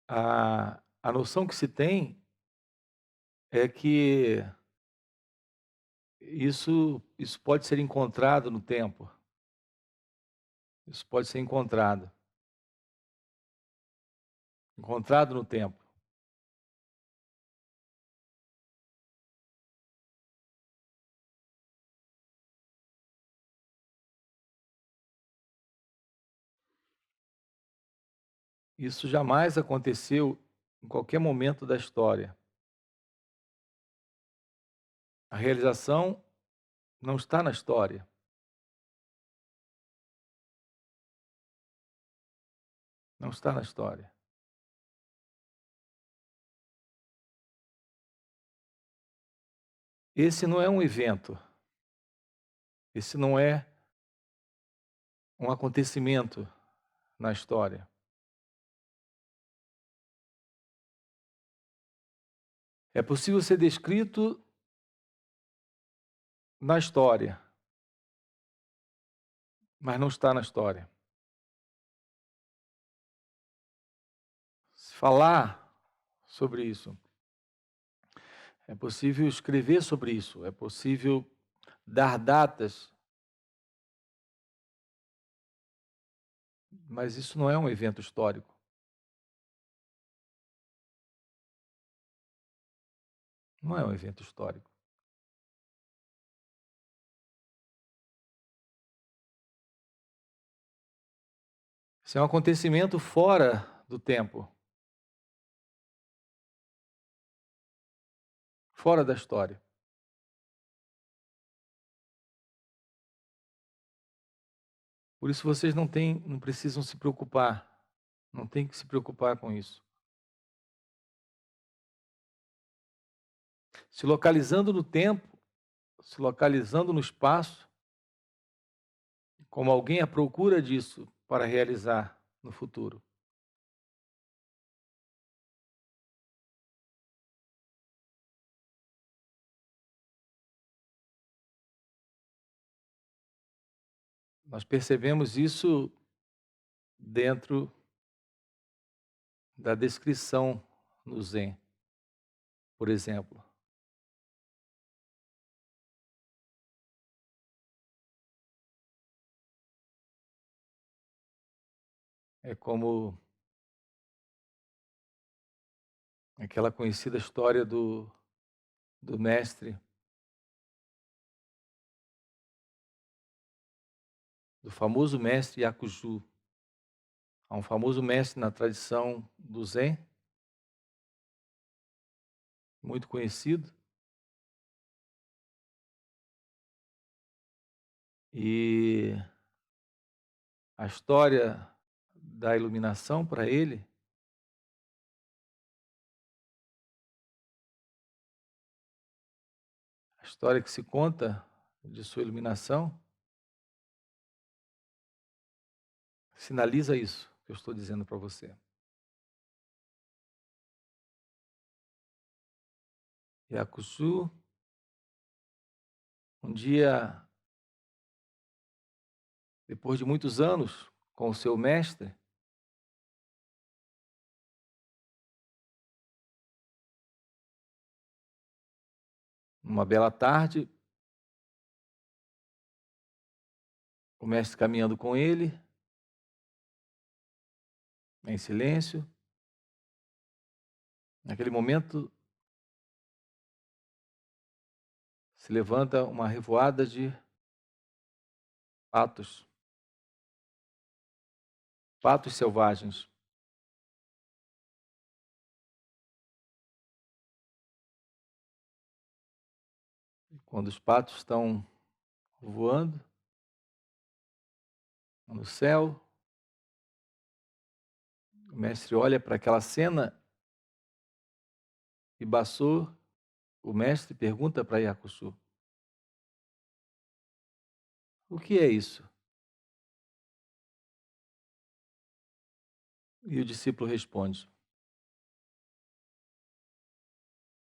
A noção que se tem é que isso pode ser encontrado no tempo, isso pode ser encontrado no tempo. Isso jamais aconteceu em qualquer momento da história. A realização não está na história, não está na história. Esse não é um evento, esse não é um acontecimento na história. É possível ser descrito na história, mas não está na história. Se falar sobre isso, é possível escrever sobre isso, é possível dar datas, mas isso não é um evento histórico. Não é um evento histórico. Isso é um acontecimento fora do tempo, fora da história. Por isso vocês não precisam se preocupar, não tem que se preocupar com isso. Se localizando no tempo, se localizando no espaço, como alguém à procura disso para realizar no futuro. Nós percebemos isso dentro da descrição no Zen, por exemplo. É como aquela conhecida história do mestre, do famoso mestre Yakuju. Há um famoso mestre na tradição do Zen, muito conhecido, e a história da iluminação para ele, a história que se conta de sua iluminação, sinaliza isso que eu estou dizendo para você. Yakuju, um dia, depois de muitos anos com o seu mestre, numa bela tarde, o mestre caminhando com ele, em silêncio. Naquele momento, se levanta uma revoada de patos, patos selvagens. Quando os patos estão voando no céu, o mestre olha para aquela cena e Bassô, o mestre, pergunta para Yakusu: o que é isso? E o discípulo responde: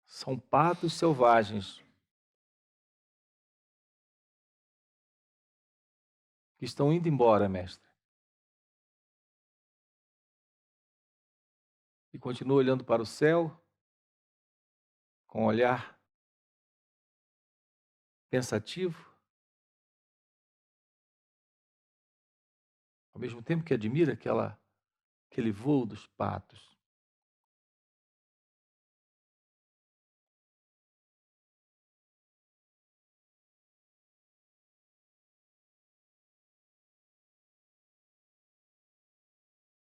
são patos selvagens que estão indo embora, mestre. e continua olhando para o céu com um olhar pensativo, ao mesmo tempo que admira aquele voo dos patos.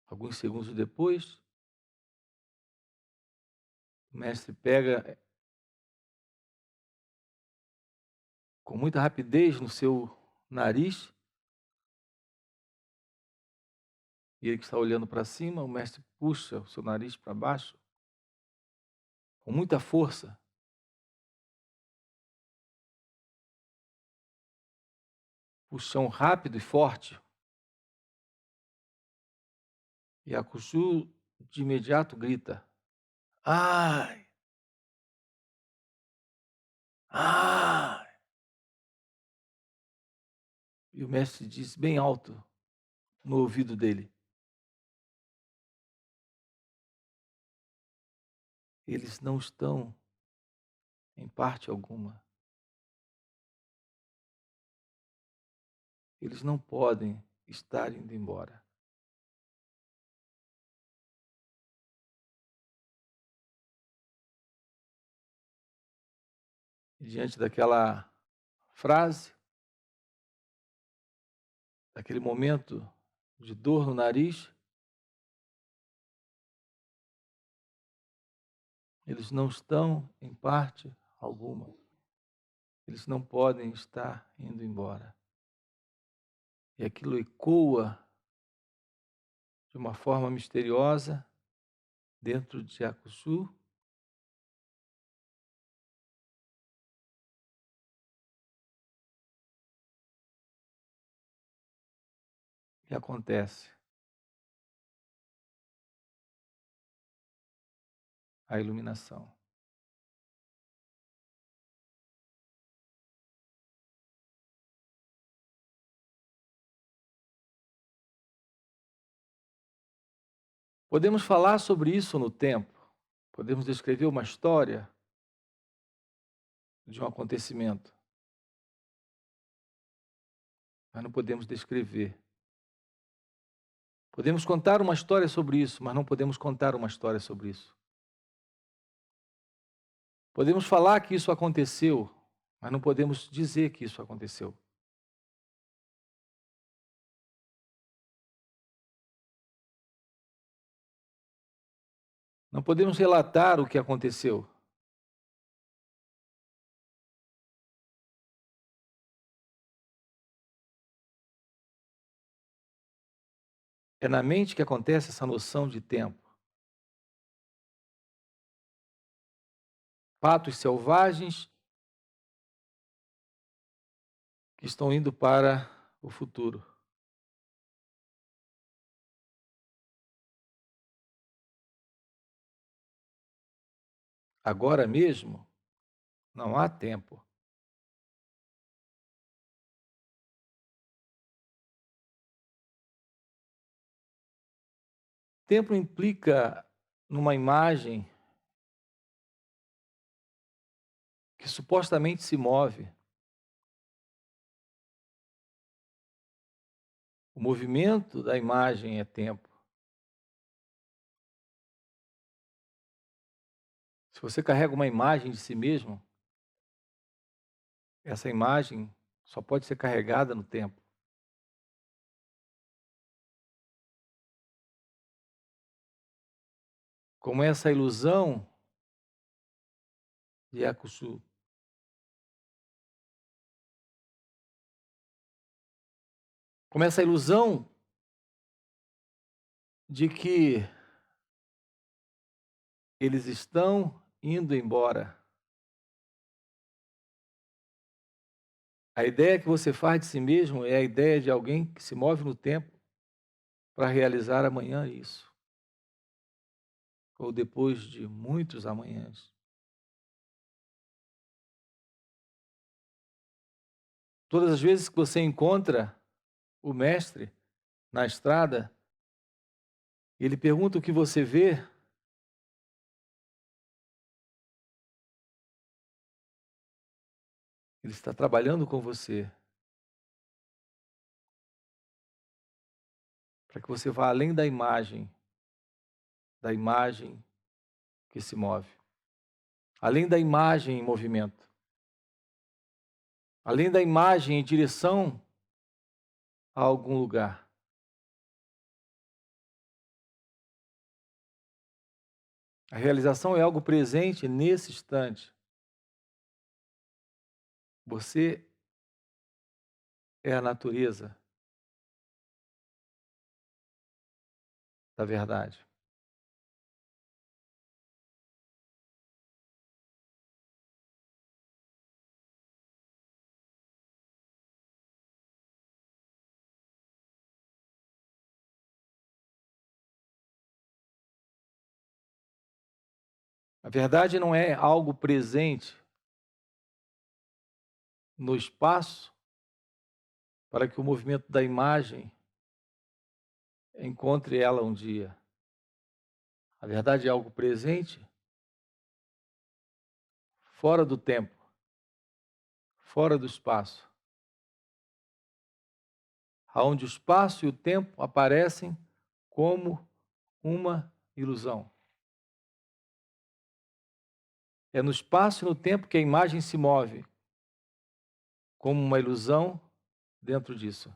Alguns segundos depois, o mestre pega com muita rapidez no seu nariz, e ele que está olhando para cima, o mestre puxa o seu nariz para baixo, com muita força, puxão rápido e forte, e a Cuxu de imediato grita: "Ai! Ai!" E o mestre diz bem alto no ouvido dele: "Eles não estão em parte alguma. Eles não podem estar indo embora." E diante daquela frase, daquele momento de dor no nariz, eles não estão em parte alguma. Eles não podem estar indo embora. E aquilo ecoa de uma forma misteriosa dentro de Jacuçu, e acontece a iluminação. Podemos falar sobre isso no tempo, podemos descrever uma história de um acontecimento, mas não podemos descrever. Podemos contar uma história sobre isso, mas não podemos contar uma história sobre isso. Podemos falar que isso aconteceu, mas não podemos dizer que isso aconteceu. Não podemos relatar o que aconteceu. É na mente que acontece essa noção de tempo. Patos selvagens que estão indo para o futuro. Agora mesmo, não há tempo. Tempo implica numa imagem que supostamente se move. O movimento da imagem é tempo. Se você carrega uma imagem de si mesmo, essa imagem só pode ser carregada no tempo. Como essa ilusão de Yakushu. Como essa ilusão de que eles estão indo embora. A ideia que você faz de si mesmo é a ideia de alguém que se move no tempo para realizar amanhã isso, ou depois de muitos amanhãs. Todas as vezes que você encontra o mestre na estrada, ele pergunta o que você vê, Ele está trabalhando com você para que você vá além da imagem que se move, além da imagem em movimento, além da imagem em direção a algum lugar. A realização é algo presente nesse instante. Você é a natureza da verdade. A verdade não é algo presente no espaço para que o movimento da imagem encontre ela um dia. A verdade é algo presente fora do tempo, fora do espaço, aonde o espaço e o tempo aparecem como uma ilusão. É no espaço e no tempo que a imagem se move, como uma ilusão dentro disso.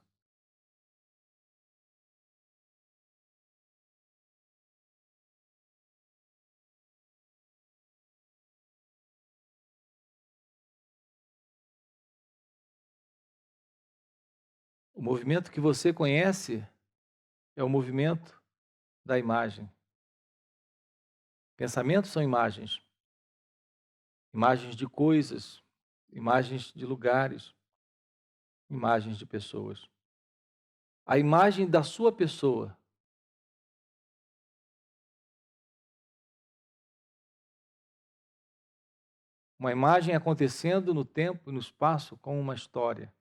O movimento que você conhece é o movimento da imagem. Pensamentos são imagens, imagens de coisas, imagens de lugares, imagens de pessoas. A imagem da sua pessoa uma imagem acontecendo no tempo e no espaço como uma história.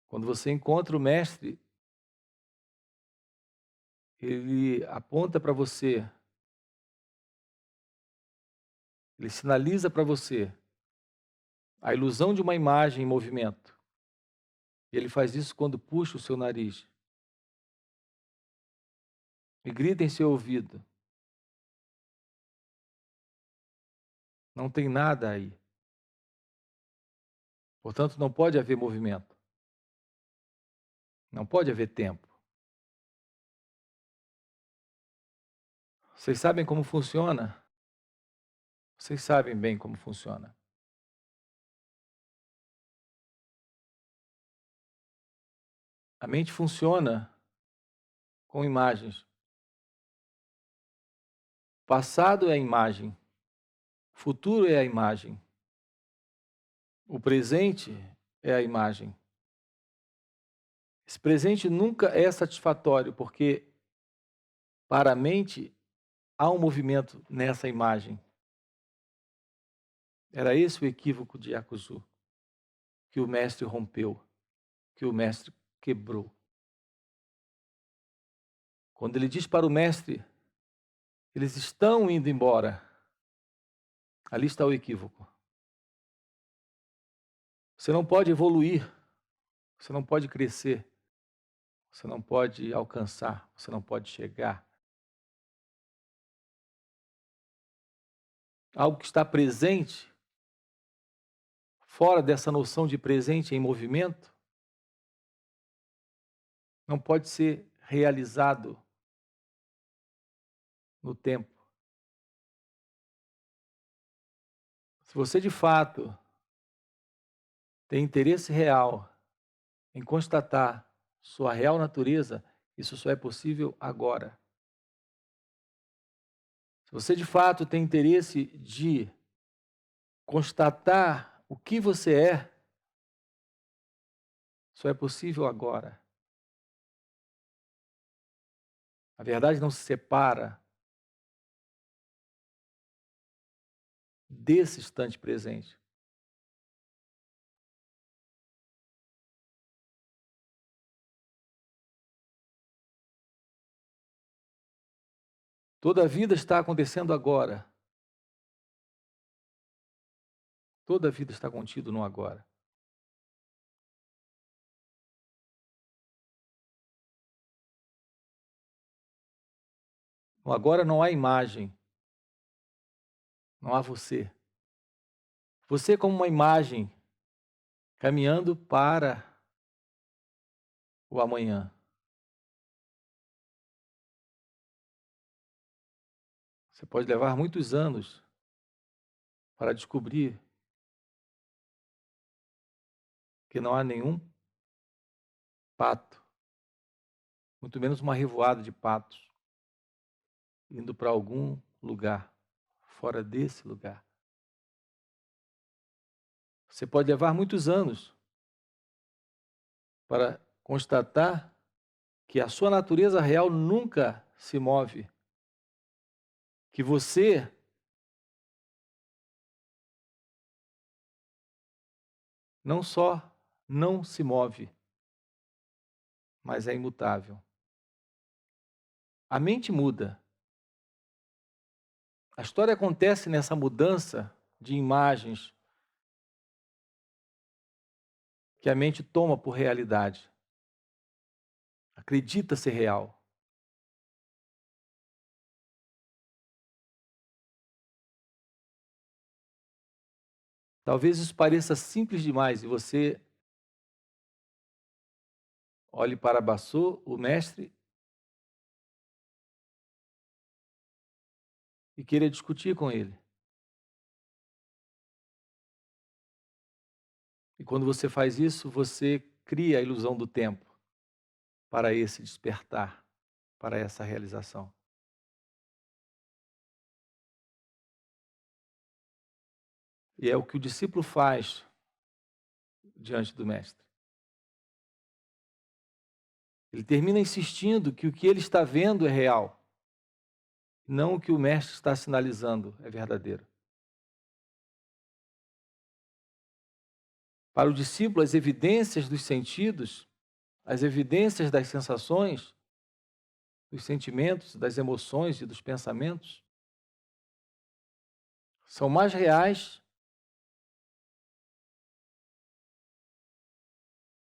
Quando você encontra o mestre, ele aponta para você, ele sinaliza para você a ilusão de uma imagem em movimento. E ele faz isso quando puxa o seu nariz e grita em seu ouvido: não tem nada aí. Portanto, não pode haver movimento. Não pode haver tempo. Vocês sabem como funciona? Vocês sabem bem como funciona. A mente funciona com imagens. Passado é a imagem. Futuro é a imagem. O presente é a imagem. Esse presente nunca é satisfatório, porque para a mente há um movimento nessa imagem. Era esse o equívoco de Yakuzu, que o mestre rompeu, que o mestre quebrou. Quando ele diz para o mestre, eles estão indo embora, ali está o equívoco. Você não pode evoluir, você não pode crescer, você não pode alcançar, você não pode chegar. Algo que está presente, fora dessa noção de presente em movimento, não pode ser realizado no tempo. Se você de fato tem interesse real em constatar sua real natureza, isso só é possível agora. Se você de fato tem interesse de constatar o que você é, só é possível agora. A verdade não se separa desse instante presente. Toda a vida está acontecendo agora. Toda a vida está contido no agora. No agora não há imagem, não há você. Você é como uma imagem caminhando para o amanhã. Você pode levar muitos anos para descobrir que não há nenhum pato, muito menos uma revoada de patos, indo para algum lugar, fora desse lugar. Você pode levar muitos anos para constatar que a sua natureza real nunca se move, que você não só não se move, mas é imutável. A mente muda. A história acontece nessa mudança de imagens que a mente toma por realidade. Acredita ser real. Talvez isso pareça simples demais e você olhe para Bassô, o mestre, e queira discutir com ele. E quando você faz isso, você cria a ilusão do tempo para esse despertar, para essa realização. E é o que o discípulo faz diante do mestre. Ele termina insistindo que o que ele está vendo é real, não o que o mestre está sinalizando é verdadeiro. Para o discípulo, as evidências dos sentidos, as evidências das sensações, dos sentimentos, das emoções e dos pensamentos são mais reais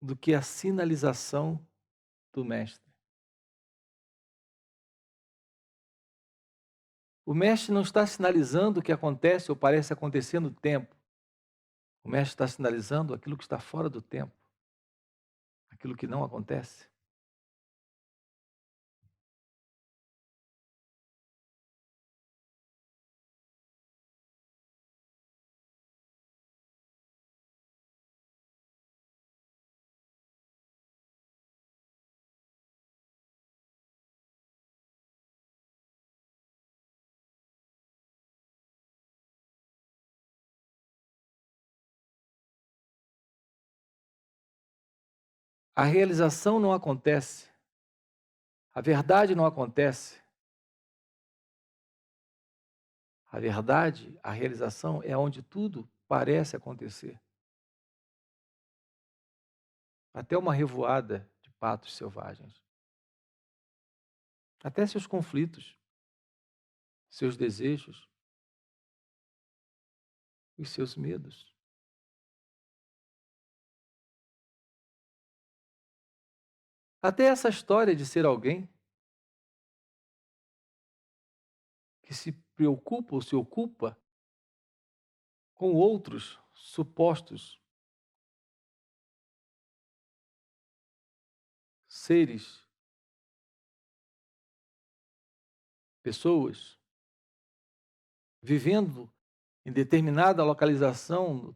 do que a sinalização do mestre. O mestre não está sinalizando o que acontece ou parece acontecer no tempo. O mestre está sinalizando aquilo que está fora do tempo, aquilo que não acontece. A realização não acontece, a verdade não acontece. A verdade, a realização é onde tudo parece acontecer. Até uma revoada de patos selvagens. Até seus conflitos, seus desejos, os seus medos. Até essa história de ser alguém que se preocupa ou se ocupa com outros supostos seres, pessoas, vivendo em determinada localização,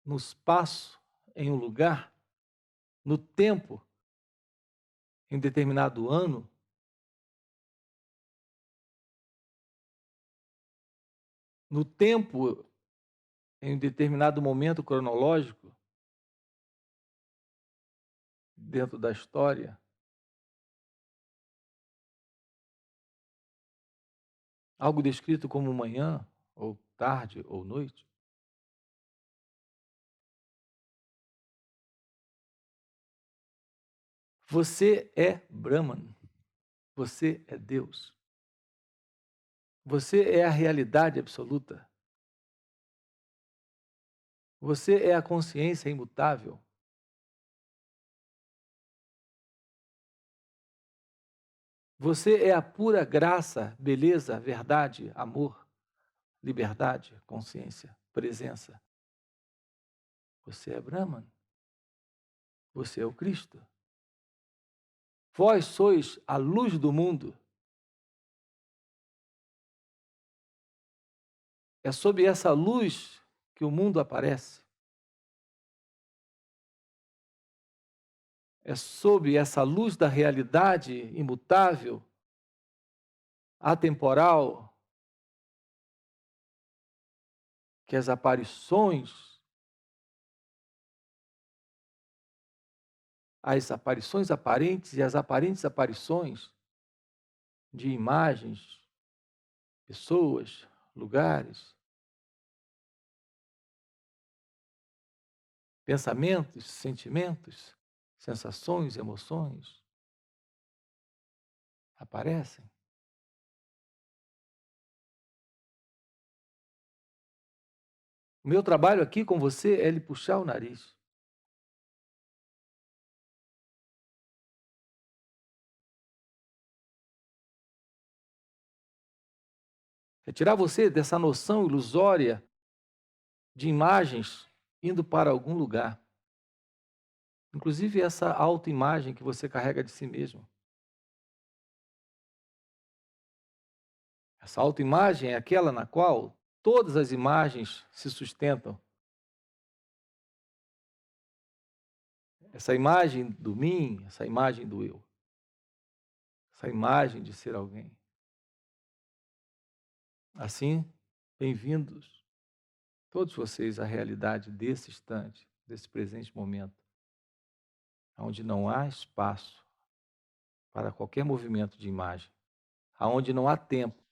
no espaço, em um lugar, no tempo, em determinado ano, no tempo, em um determinado momento cronológico, dentro da história, algo descrito como manhã, ou tarde, ou noite. Você é Brahman, você é Deus. Você é a realidade absoluta. Você é a consciência imutável. Você é a pura graça, beleza, verdade, amor, liberdade, consciência, presença. Você é Brahman. Você é o Cristo. Vós sois a luz do mundo. É sob essa luz que o mundo aparece. É sob essa luz da realidade imutável, atemporal, que as aparições aparentes e as aparentes aparições de imagens, pessoas, lugares, pensamentos, sentimentos, sensações, emoções aparecem. O meu trabalho aqui com você é lhe puxar o nariz. É tirar você dessa noção ilusória de imagens indo para algum lugar. Inclusive essa autoimagem que você carrega de si mesmo. Essa autoimagem é aquela na qual todas as imagens se sustentam. Essa imagem do mim, essa imagem do eu. Essa imagem de ser alguém. Assim, bem-vindos todos vocês à realidade desse instante, desse presente momento, onde não há espaço para qualquer movimento de imagem, aonde não há tempo,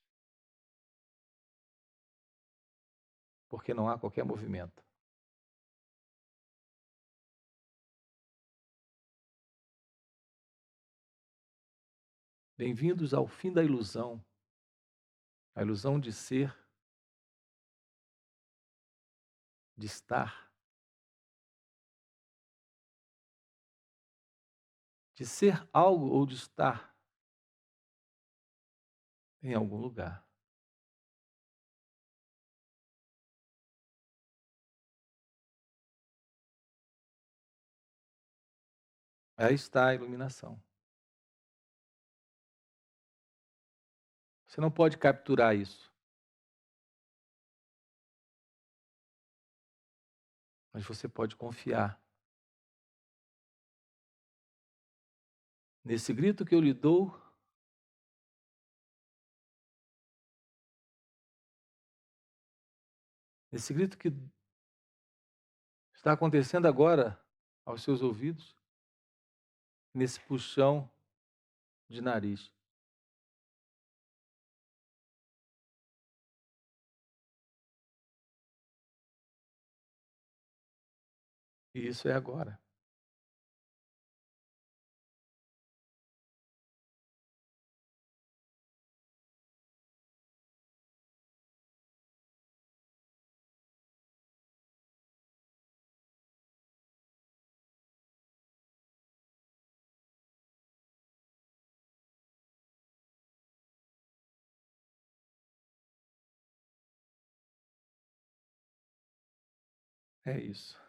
porque não há qualquer movimento. Bem-vindos ao fim da ilusão, a ilusão de ser, de estar, de ser algo ou de estar em algum lugar. Aí está a iluminação. Você não pode capturar isso, mas você pode confiar. Nesse grito que eu lhe dou, nesse grito que está acontecendo agora aos seus ouvidos, nesse puxão de nariz. E isso é agora. É isso.